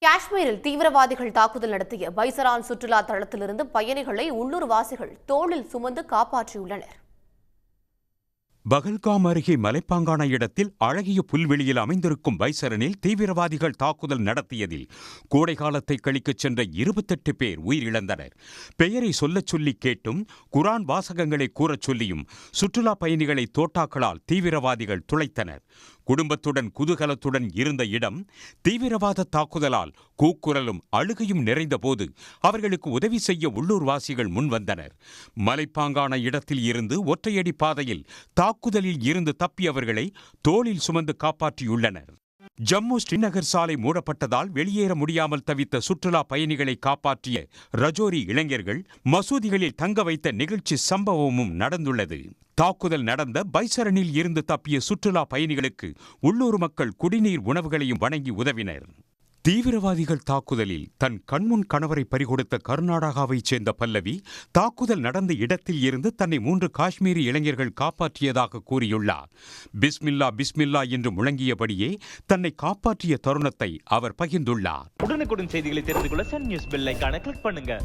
காஷ்மீரில் தீவிரவாதிகள் தாக்குதல் நடத்திய பைசரான் சுற்றுலா தளத்திலிருந்து பயணிகளை உள்ளூர்வாசிகள் தோளில் சுமந்து காப்பாற்றியுள்ளனர். பகல்காம் அருகே மலைப்பாங்கான இடத்தில் அழகிய புல்வெளியில் அமைந்திருக்கும் பைசரனில் தீவிரவாதிகள் தாக்குதல் நடத்தியதில் கோடைகாலத்தை கழிக்கச் சென்ற 28 பேர் உயிரிழந்தனர். பெயரை சொல்லச் சொல்லி கேட்டும் குரான் வாசகங்களை கூறச் சொல்லியும் சுற்றுலா பயணிகளை தோட்டாக்களால் தீவிரவாதிகள் துளைத்தனர். குடும்பத்துடன் குதூகலத்துடன் இருந்த இடம் தீவிரவாத தாக்குதலால் கூக்குரலும் அழுகையும் நிறைந்தபோது அவர்களுக்கு உதவி செய்ய உள்ளூர்வாசிகள் முன்வந்தனர். மலைப்பாங்கான இடத்தில் இருந்து ஒற்றையடி பாதையில் தாக்குதலில் இருந்து தப்பியவர்களை தோளில் சுமந்து காப்பாற்றியுள்ளனர். ஜம்மு ஸ்ரீநகர் சாலை மூடப்பட்டதால் வெளியேற முடியாமல் தவித்த சுற்றுலா பயணிகளை காப்பாற்றிய ரஜோரி இளைஞர்கள் மசூதிகளில் தங்க வைத்த நிகழ்ச்சி சம்பவமும் நடந்துள்ளது. தாக்குதல் நடந்த பைசரனில் இருந்து தப்பிய சுற்றுலா பயணிகளுக்கு உள்ளூர் மக்கள் குடிநீர் உணவுகளையும் வழங்கி உதவினர். தீவிரவாதிகள் தாக்குதலில் தன் கண்முன் கணவரை பறிகொடுத்த கர்நாடகாவைச் சேர்ந்த பல்லவி தாக்குதல் நடந்த இடத்தில் இருந்து தன்னை 3 காஷ்மீரி இளைஞர்கள் காப்பாற்றியதாக கூறியுள்ளார். பிஸ்மில்லா பிஸ்மில்லா என்று முழங்கியபடியே தன்னை காப்பாற்றிய தருணத்தை அவர் பகிர்ந்துள்ளார். உடனுக்குடன் செய்திகளை தெரிந்து கொள்ள சன் நியூஸ் பெல் ஐகானை கிளிக் பண்ணுங்க.